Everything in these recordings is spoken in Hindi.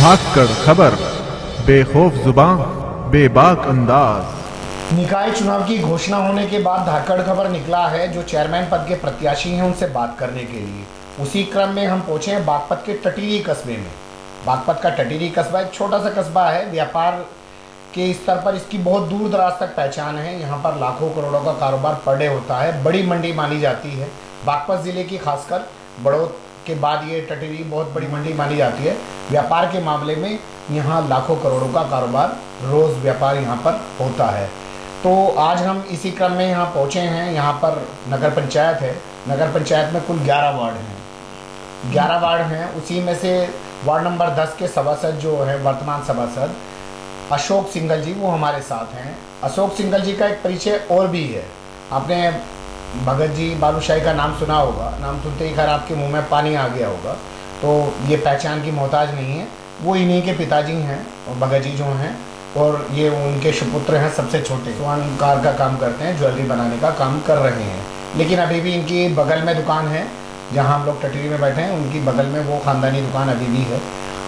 धाकड़ खबर, बेखौफ जुबान, बेबाक अंदाज। निकाय चुनाव की घोषणा होने के बाद धाकड़ खबर निकला है जो चेयरमैन पद के प्रत्याशी हैं उनसे बात करने के लिए। उसी क्रम में हम पहुंचे हैं बागपत के टटीरी कस्बे में। बागपत का टटीरी कस्बा एक छोटा सा कस्बा है। व्यापार के स्तर पर इसकी बहुत दूर दराज तक पहचान है। यहाँ पर लाखों करोड़ों का कारोबार पर डे होता है। बड़ी मंडी मानी जाती है। बागपत ज़िले की खासकर बड़ौद के बाद ये टटीरी बहुत बड़ी मंडी मानी जाती है। व्यापार के मामले में यहाँ लाखों करोड़ों का कारोबार रोज़ व्यापार यहाँ पर होता है। तो आज हम इसी क्रम में यहाँ पहुँचे हैं। यहाँ पर नगर पंचायत है। नगर पंचायत में कुल 11 वार्ड हैं। 11 वार्ड हैं। उसी में से वार्ड नंबर 10 के सभासद जो है वर्तमान सभासद अशोक सिंघल जी, वो हमारे साथ हैं। अशोक सिंघल जी का एक परिचय और भी है। आपने भगत जी बालूशाही का नाम सुना होगा। नाम सुनते ही खैर आपके मुंह में पानी आ गया होगा। तो ये पहचान की मोहताज नहीं है। वो इन्हीं के पिताजी हैं और भगत जी जो हैं, और ये उनके सुपुत्र हैं सबसे छोटे। कार का काम करते हैं, ज्वेलरी बनाने का काम कर रहे हैं। लेकिन अभी भी इनकी बगल में दुकान है जहाँ हम लोग टटीरी में बैठे हैं, उनकी बगल में वो ख़ानदानी दुकान अभी भी है।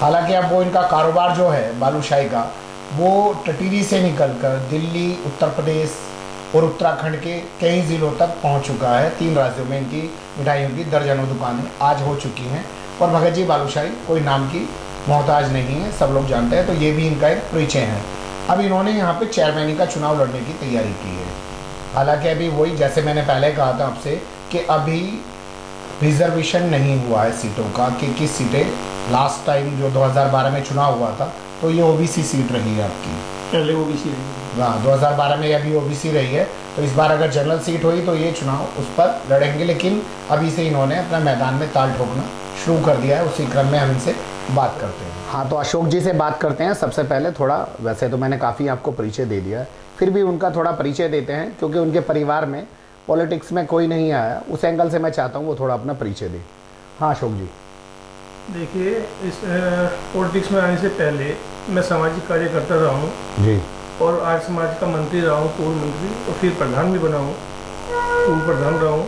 हालांकि अब वो इनका कारोबार जो है बालूशाही का, वो टटीरी से निकलकर दिल्ली, उत्तर प्रदेश और उत्तराखंड के कई ज़िलों तक पहुंच चुका है। 3 राज्यों में इनकी मिठाइयों की दर्जनों दुकानें आज हो चुकी हैं। और भगत जी बालूशाही कोई नाम की मोहताज नहीं है, सब लोग जानते हैं। तो ये भी इनका एक परिचय है। अब इन्होंने यहाँ पे चेयरमैनी का चुनाव लड़ने की तैयारी की है। हालांकि अभी वही जैसे मैंने पहले कहा था आपसे कि अभी रिजर्वेशन नहीं हुआ है सीटों का कि किस सीटें। लास्ट टाइम जो 2012 में चुनाव हुआ था तो ये ओबीसी सीट रही है आपकी। पहले ओबीसी रही है। हाँ, 2012 में अभी ओबीसी रही है। तो इस बार अगर जनरल सीट हुई तो ये चुनाव उस पर लड़ेंगे। लेकिन अभी से इन्होंने अपना मैदान में ताल ठोकना शुरू कर दिया है। उसी क्रम में हम इनसे बात करते हैं। हाँ, तो अशोक जी से बात करते हैं। सबसे पहले थोड़ा, वैसे तो मैंने काफ़ी आपको परिचय दे दिया है, फिर भी उनका थोड़ा परिचय देते हैं क्योंकि उनके परिवार में पॉलिटिक्स में कोई नहीं आया। उस एंगल से मैं चाहता हूँ वो थोड़ा अपना परिचय दे। हाँ अशोक जी। देखिए, इस पॉलिटिक्स में आने से पहले मैं सामाजिक कार्य करता रहा हूँ जी, और आर्य समाज का मंत्री रहा हूँ, पूर्व मंत्री, और फिर प्रधान भी बना हूँ, पूर्व प्रधान रहा हूँ।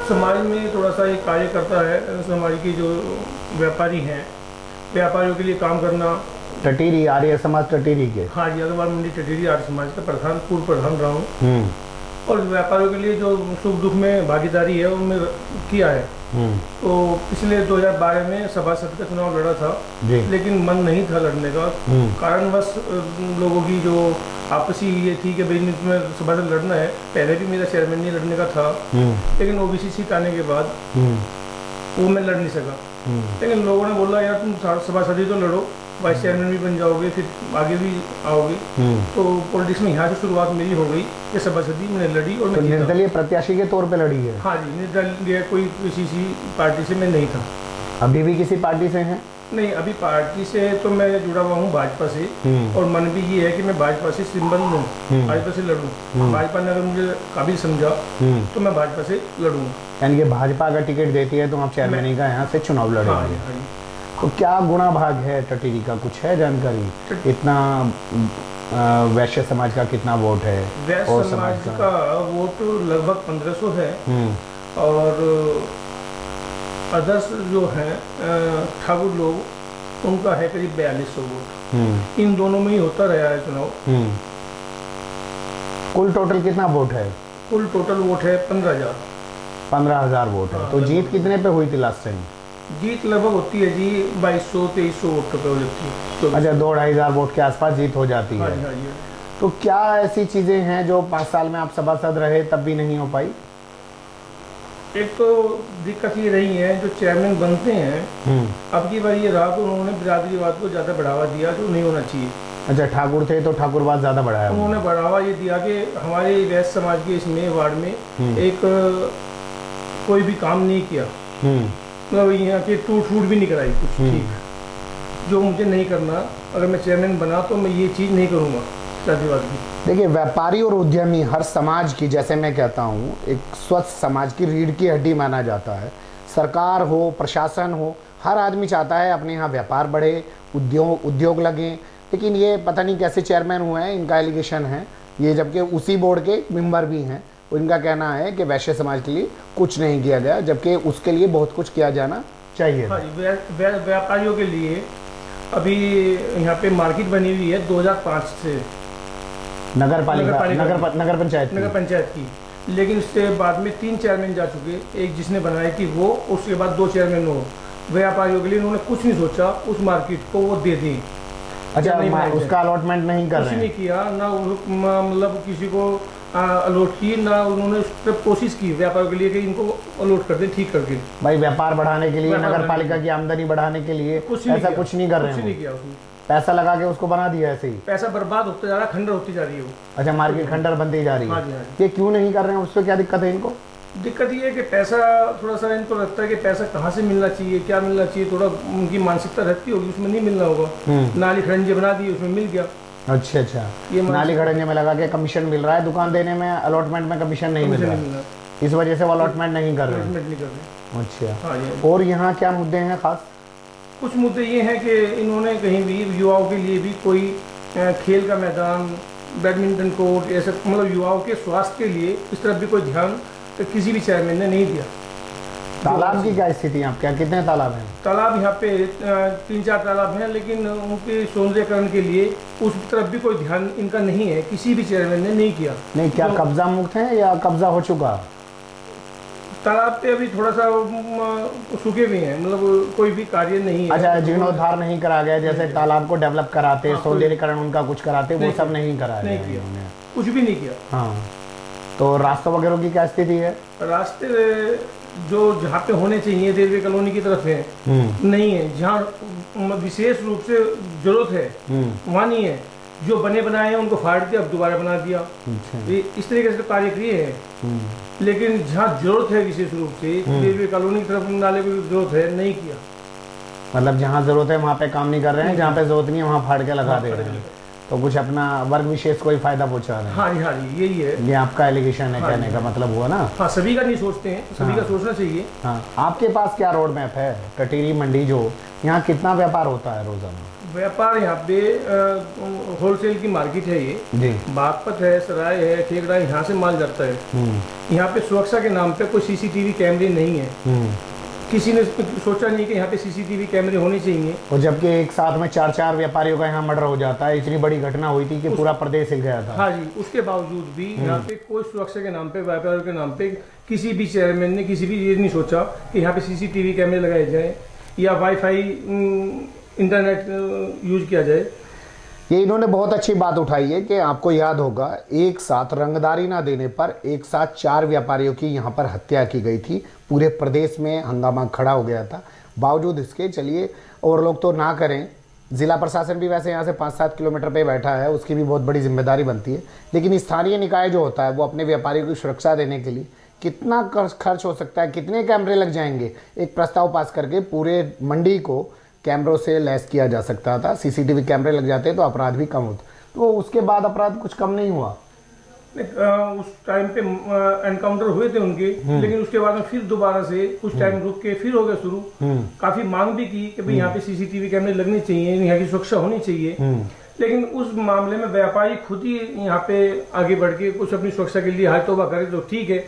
समाज में थोड़ा सा ये कार्य करता है। समाज की जो व्यापारी हैं, व्यापारियों के लिए काम करना। टटीरी आर्य समाज टटीरी के, हाँ जी, अग्रवाल मंडी टटीरी आर्य समाज का प्रधान, पूर्व प्रधान रहा हूँ। और व्यापारियों के लिए जो सुख दुख में भागीदारी है उनमें किया है। तो पिछले 2012 में सभासद का चुनाव लड़ा था, लेकिन मन नहीं था लड़ने का। कारणवश लोगों की जो आपसी ये थी कि भाई में सभासद लड़ना है। पहले भी मेरा चेयरमैन नहीं लड़ने का था, लेकिन ओबीसी सीट आने के बाद वो मैं लड़ नहीं सका। लेकिन लोगों ने बोला यार तुम सभासद ही तो लड़ो, वाइस चेयरमैन भी बन जाओगे, फिर आगे भी आओगे। तो पॉलिटिक्स में यहाँ से शुरुआत मेरी हो गई कि सभासदी मैंने लड़ी और मैं निर्दलीय प्रत्याशी के तौर पे लड़ी है। हाँ जी, निर्दलीय कोई किसी पार्टी से मैं नहीं था। अभी भी किसी पार्टी से हैं? नहीं, अभी पार्टी से तो मैं जुड़ा हुआ हूँ भाजपा से, और मन भी ये है कि मैं भाजपा से संबंध लूँ, भाजपा से लड़ूँ। भाजपा ने अगर मुझे काबिल समझा तो मैं भाजपा से लड़ूंगा। यानी कि भाजपा अगर टिकट देती है तो आप चेयरमैनी का यहाँ से चुनाव लड़ेंगे। तो क्या गुणा भाग है टटीरी का, कुछ है जानकारी? इतना वैश्य समाज का कितना वोट है? वैश्य समाज का वोट लगभग 1500 है, और अदर्स जो हैं ठाकुर लोग, उनका है करीब 4200 वोट। इन दोनों में ही होता रहा है चुनाव। कुल टोटल कितना वोट है? कुल टोटल वोट है 15,000। 15,000 वोट है। तो जीत कितने पे हुई थी लास्ट टाइम? जीत लगभग होती है जी 2200-2300 वोट पे हो जाती है। अच्छा, 2-2,500 वोट के आसपास जीत हो जाती है। हाँ जी। तो क्या ऐसी चीजें हैं जो 5 साल में आप सभासद रहे तब भी नहीं हो पाई? एक तो दिक्कत ये रही है, जो चेयरमैन बनते हैं अब की बार ये रहा तो उन्होंने बिरादरीवाद को ज़्यादा बढ़ावा दिया जो नहीं होना चाहिए। अच्छा, ठाकुर थे तो ठाकुरवाद ज़्यादा बढ़ाया उन्होंने। बढ़ावा ये दिया कि हमारे वैश्य समाज के इसमें वार्ड में एक कोई भी काम नहीं किया, मतलब यहाँ की टूट भी नहीं कराई कुछ ठीक, जो मुझे नहीं करना। अगर मैं चेयरमैन बना तो मैं ये चीज़ नहीं करूँगा। देखिए, व्यापारी और उद्यमी हर समाज की, जैसे मैं कहता हूँ, एक स्वस्थ समाज की रीढ़ की हड्डी माना जाता है। सरकार हो, प्रशासन हो, हर आदमी चाहता है अपने यहाँ व्यापार बढ़े, उद्योग लगे। लेकिन ये पता नहीं कैसे चेयरमैन हुए हैं, इनका एलिगेशन है ये, जबकि उसी बोर्ड के मेंबर भी हैं। इनका कहना है कि वैश्य समाज के लिए कुछ नहीं किया गया, जबकि उसके लिए बहुत कुछ किया जाना चाहिए। व्यापारियों के लिए अभी यहाँ पे मार्केट बनी हुई है 2005 से नगर पंचायत की, लेकिन उसके बाद में 3 चेयरमैन जा चुके। एक जिसने बनाई थी वो, उसके बाद 2 चेयरमैन हो। व्यापारियों के लिए उन्होंने कुछ नहीं सोचा, उस मार्केट को वो दे दी। अच्छा, उसका अलॉटमेंट नहीं कर रहे हैं? कुछ नहीं किया ना, मतलब किसी को अलॉट की ना उन्होंने उस पर कोशिश की व्यापारियों के लिए कि इनको अलॉट कर दें, ठीक करके। भाई व्यापार बढ़ाने के लिए, नगर पालिका की आमदनी बढ़ाने के लिए ऐसा कुछ नहीं कर रहे हैं? कुछ नहीं किया उसने, पैसा लगा के उसको बना दिया ऐसे ही। पैसा बर्बाद होता जा रहा है, खंडर होती जा रही है वो। अच्छा, मार्केट खंडर बनती जा रही है। ये क्यों नहीं कर रहे हैं? उससे क्या दिक्कत है इनको? दिक्कत ये है कि पैसा थोड़ा सा इनको लगता है कि पैसा कहाँ से मिलना चाहिए, क्या मिलना चाहिए, थोड़ा उनकी मानसिकता रहती होगी, उसमें नहीं मिलना होगा। नाली खड़ंजे बना दी, उसमें मिल गया। अच्छा, ये नाली खड़ंजे में लगा के कमीशन मिल रहा है, दुकान देने में अलॉटमेंट में कमीशन नहीं मिल रहा है, इस वजह से वो अलॉटमेंट नहीं कर रहे हैं। अच्छा, और यहाँ क्या मुद्दे हैं खास? कुछ मुद्दे ये हैं कि इन्होंने कहीं भी युवाओं के लिए भी कोई खेल का मैदान, बैडमिंटन कोर्ट, ऐसे मतलब युवाओं के स्वास्थ्य के लिए इस तरफ भी कोई ध्यान किसी भी चेयरमैन ने नहीं दिया। तालाब की क्या स्थिति है? क्या कितने तालाब हैं? तालाब यहाँ पे 3-4 तालाब हैं, लेकिन उनके सौंदर्यकरण के लिए उस तरफ भी कोई ध्यान इनका नहीं है, किसी भी चेयरमैन ने नहीं किया। नहीं, क्या कब्जा मुक्त है या कब्जा हो चुका? तालाब पे अभी थोड़ा सा सूखे हुए हैं, मतलब कोई भी कार्य नहीं है। अच्छा, जीर्णोद्धार नहीं करा गया, जैसे तालाब को डेवलप कराते, सौंदर्यीकरण उनका कुछ कराते, वो सब नहीं कराया? नहीं किया, कुछ भी नहीं किया। हाँ, तो रास्तों वगैरह की क्या स्थिति है? रास्ते जो जहाँ पे होने चाहिए रेलवे कॉलोनी की तरफ है, नहीं है। जहाँ विशेष रूप से जरूरत है वहाँ नहीं है। जो बने बनाए हैं उनको फाड़ दिया, अब दोबारा बना दिया। इस तरीके से कार्य किए हैं, लेकिन जहाँ जरूरत है विशेष रूप से रेलवे कॉलोनी की तरफ नाले की जरूरत है, नहीं किया। मतलब जहाँ जरूरत है वहाँ पे काम नहीं कर रहे हैं, जहाँ पे जरूरत नहीं है वहाँ फाड़ के लगा दे रहे हैं, तो कुछ अपना वर्ग विशेष को ही फायदा पहुँचा रहे हैं। हाँ जी, यही है। ये आपका एलिगेशन है, कहने का मतलब हुआ ना? हाँ, सभी का नहीं सोचते हैं, सभी का सोचना चाहिए। हाँ, आपके पास क्या रोड मैप है? टटीरी मंडी जो यहाँ कितना व्यापार होता है रोजाना? व्यापार यहाँ पे होलसेल की मार्केट है ये जी। बागपत है, सराय है, ठेकड़ा, यहाँ से माल जाता है। यहाँ पे सुरक्षा के नाम पे कोई सीसीटीवी कैमरे नहीं है। किसी ने सोचा नहीं कि यहाँ पे सीसीटीवी कैमरे होने चाहिए। और जबकि एक साथ में 4 व्यापारियों का यहाँ मर्डर हो जाता है, इतनी बड़ी घटना हुई थी कि पूरा प्रदेश हिल गया था। हाँ जी, उसके बावजूद भी यहाँ पे कोई सुरक्षा के नाम पे, व्यापारियों के नाम पे किसी भी चेयरमैन ने किसी भी ये नहीं सोचा कि यहाँ पे सीसीटीवी कैमरे लगाए जाए या वाईफाई इंटरनेट यूज किया जाए। ये इन्होंने बहुत अच्छी बात उठाई है कि आपको याद होगा, एक साथ रंगदारी ना देने पर एक साथ 4 व्यापारियों की यहाँ पर हत्या की गई थी। पूरे प्रदेश में हंगामा खड़ा हो गया था। बावजूद इसके, चलिए और लोग तो ना करें, जिला प्रशासन भी वैसे यहाँ से 5-7 किलोमीटर पे बैठा है, उसकी भी बहुत बड़ी जिम्मेदारी बनती है, लेकिन स्थानीय निकाय जो होता है वो अपने व्यापारियों की सुरक्षा देने के लिए कितना खर्च हो सकता है, कितने कैमरे लग जाएंगे, एक प्रस्ताव पास करके पूरे मंडी को कैमरों से लैस किया जा सकता था। सीसीटीवी कैमरे लग जाते तो अपराध भी कम होता, तो उसके बाद अपराध कुछ कम नहीं हुआ। उस टाइम पे एनकाउंटर हुए थे उनके, लेकिन उसके बाद में फिर दोबारा से कुछ टाइम रुक के फिर हो गया शुरू। काफी मांग भी की कि भाई यहाँ पे सीसीटीवी कैमरे लगने चाहिए, यहाँ की सुरक्षा होनी चाहिए, लेकिन उस मामले में व्यापारी खुद ही यहाँ पे आगे बढ़ के कुछ अपनी सुरक्षा के लिए हाथ तौबा करे तो ठीक है।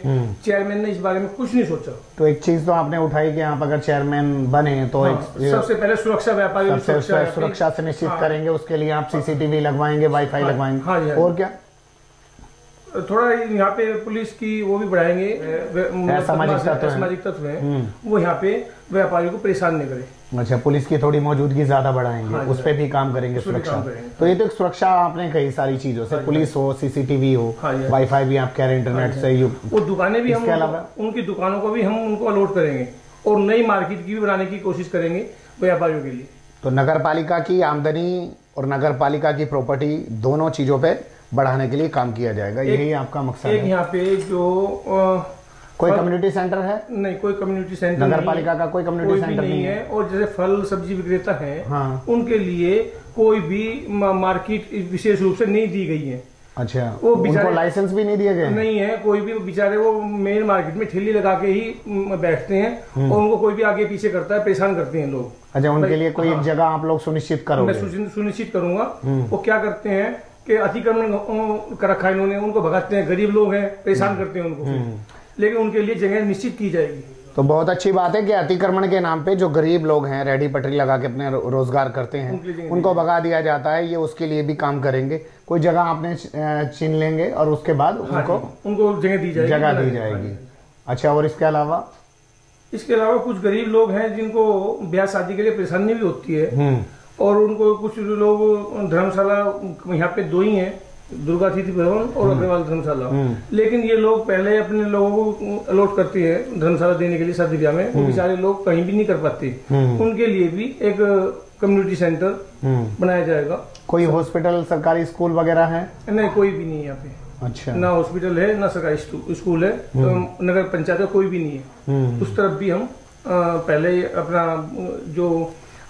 चेयरमैन ने इस बारे में कुछ नहीं सोचा। तो एक चीज तो आपने उठाई कि यहाँ पर अगर चेयरमैन बने तो सबसे पहले सुरक्षा, व्यापारी सुरक्षा सुनिश्चित करेंगे, उसके लिए आप सीसीटीवी लगवाएंगे, वाईफाई लगवाएंगे, और क्या थोड़ा यहाँ पे पुलिस की वो भी बढ़ाएंगे, सामाजिक तत्व है वो यहाँ पे व्यापारियों को परेशान नहीं करे। अच्छा, पुलिस की थोड़ी मौजूदगी ज्यादा बढ़ाएंगे, उस पर भी काम करेंगे, सुरक्षा। तो ये तो सुरक्षा आपने कई सारी चीजों से, पुलिस हो, सीसीटीवी हो, वाईफाई भी आप कह रहे हैं इंटरनेट से, वो दुकानें भी हम उनकी दुकानों को भी हम उनको अलॉट करेंगे और नई मार्केट की भी बनाने की कोशिश करेंगे व्यापारियों के लिए। तो नगर पालिका की आमदनी और नगर पालिका की प्रॉपर्टी दोनों चीजों पे बढ़ाने के लिए काम किया जाएगा, यही आपका मकसद है। यहाँ पे जो कोई कम्युनिटी सेंटर है? नहीं, कोई कम्युनिटी सेंटर नगर पालिका का कोई कम्युनिटी सेंटर नहीं है। और जैसे फल सब्जी विक्रेता है, हाँ, उनके लिए कोई भी मार्केट विशेष रूप से नहीं दी गई है। अच्छा, वो उनको लाइसेंस भी नहीं दिए गए? नहीं है, कोई भी बेचारे वो मेन मार्केट में ठेली लगा के ही बैठते हैं और उनको कोई भी आगे पीछे करता है, परेशान करते हैं लोग। अच्छा, उनके लिए कोई एक जगह आप लोग सुनिश्चित करोगे? मैं सुनिश्चित करूंगा। वो क्या करते हैं कि अतिक्रमण कर रखा है इन्होंने, उनको भगाते हैं, गरीब लोग हैं, परेशान करते हैं उनको, लेकिन उनके लिए जगह निश्चित की जाएगी। तो बहुत अच्छी बात है कि अतिक्रमण के नाम पे जो गरीब लोग हैं, रेहड़ी पटरी लगा के अपने रोजगार करते हैं, उनको भगा दिया जाता है। ये उसके लिए भी काम करेंगे, कोई जगह आपने चुन लेंगे और उसके बाद उनको जगह दी जाएगी। अच्छा, और इसके अलावा कुछ गरीब लोग हैं जिनको ब्याह शादी के लिए परेशानी भी होती है, और उनको कुछ लोग धर्मशाला यहाँ पे 2 ही हैं, दुर्गा अतिथि भवन और अग्रवाल धर्मशाला। लेकिन ये लोग पहले अपने लोगों को अलॉट करती है धर्मशाला देने के लिए शादी ब्याह में, वो बेचारे लोग कहीं भी नहीं कर पाते, उनके लिए भी एक कम्युनिटी सेंटर बनाया जाएगा। कोई हॉस्पिटल, सरकारी स्कूल वगैरह है? नहीं, कोई भी नहीं यहाँ पे। अच्छा, ना हॉस्पिटल है, ना सरकारी स्कूल है, नगर पंचायत का कोई भी नहीं है। उस तरफ भी हम पहले अपना जो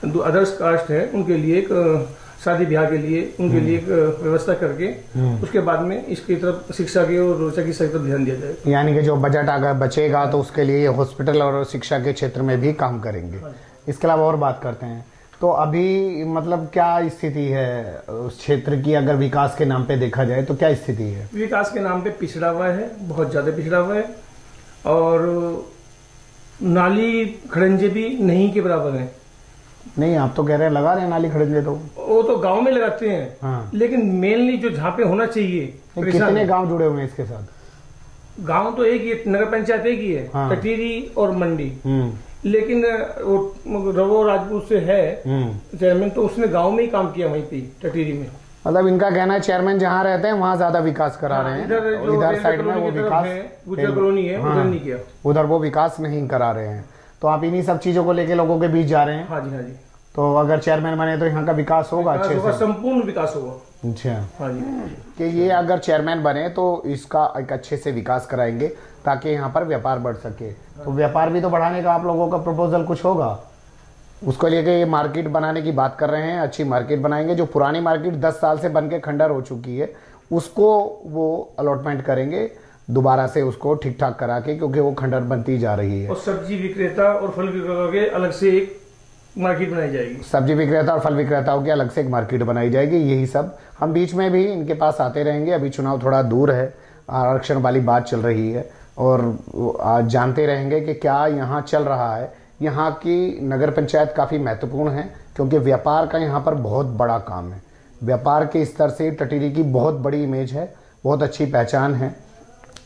अदर्स कास्ट है उनके लिए एक शादी ब्याह के लिए उनके लिए एक व्यवस्था करके उसके बाद में इसकी तरफ शिक्षा की और रोजगार की तरफ ध्यान दिया जाएगा। यानी कि जो बजट अगर बचेगा तो उसके लिए हॉस्पिटल और शिक्षा के क्षेत्र में भी काम करेंगे। इसके अलावा और बात करते हैं तो अभी मतलब क्या स्थिति है उस क्षेत्र की, अगर विकास के नाम पे देखा जाए तो क्या स्थिति है? विकास के नाम पे पिछड़ा हुआ है, बहुत ज्यादा पिछड़ा हुआ है, और नाली खड़ंजे भी नहीं के बराबर है। नहीं, आप तो कह रहे हैं लगा रहे हैं नाली खड़ंजे, तो वो तो गांव में लगाते हैं। हाँ। लेकिन मेनली जो जहाँ पे होना चाहिए, कितने गांव जुड़े हुए हैं इसके साथ? गांव तो एक ही, नगर पंचायत एक ही है। हाँ। टटीरी और मंडी। लेकिन वो रवो राजपूत से है चेयरमैन, तो उसने गांव में ही काम किया वहीं पे टटीरी में। मतलब इनका कहना है चेयरमैन जहाँ रहते हैं वहाँ ज्यादा विकास करा रहे हैं, इधर साइड में वो विकास गुजर कॉलोनी है उधर नहीं किया, उधर वो विकास नहीं करा रहे हैं। तो आप इन्हीं सब चीजों को लेके लोगों के बीच जा रहे हैं? हाँ जी, हाँ जी। तो अगर चेयरमैन बने तो यहाँ का विकास होगा, अच्छे से संपूर्ण विकास होगा। अच्छा, हाँ जी, कि ये अगर चेयरमैन बने तो इसका एक अच्छे से विकास कराएंगे ताकि यहाँ पर व्यापार बढ़ सके। तो व्यापार भी तो बढ़ाने का आप लोगों का प्रपोजल कुछ होगा, उसको लेके ये मार्केट बनाने की बात कर रहे हैं। अच्छी मार्केट बनाएंगे, जो पुरानी मार्केट 10 साल से बन के खंडर हो चुकी है उसको वो अलॉटमेंट करेंगे दोबारा से, उसको ठीक ठाक करा के, क्योंकि वो खंडर बनती जा रही है। और सब्जी विक्रेता और फल विक्रेता के अलग से एक मार्केट बनाई जाएगी। सब्जी विक्रेता और फल विक्रेताओं की अलग से एक मार्केट बनाई जाएगी। यही सब हम बीच में भी इनके पास आते रहेंगे। अभी चुनाव थोड़ा दूर है, आरक्षण वाली बात चल रही है, और आज जानते रहेंगे कि क्या यहाँ चल रहा है। यहाँ की नगर पंचायत काफ़ी महत्वपूर्ण है क्योंकि व्यापार का यहाँ पर बहुत बड़ा काम है। व्यापार के स्तर से टटीरी की बहुत बड़ी इमेज है, बहुत अच्छी पहचान है।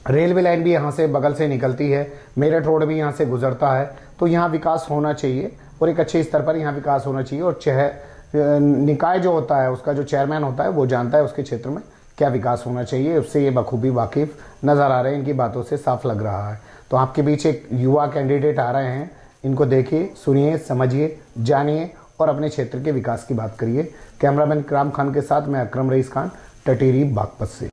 रेलवे लाइन भी यहाँ से बगल से निकलती है, मेरठ रोड भी यहाँ से गुजरता है। तो यहाँ विकास होना चाहिए और एक अच्छे स्तर पर यहाँ विकास होना चाहिए। और निकाय जो होता है, उसका जो चेयरमैन होता है, वो जानता है उसके क्षेत्र में क्या विकास होना चाहिए, उससे ये बखूबी वाकिफ नज़र आ रहे हैं, इनकी बातों से साफ लग रहा है। तो आपके बीच एक युवा कैंडिडेट आ रहे हैं, इनको देखिए, सुनिए, समझिए, जानिए और अपने क्षेत्र के विकास की बात करिए। कैमरामैन इकराम खान के साथ मैं अकरम रईस खान, टटीरी बागपत से।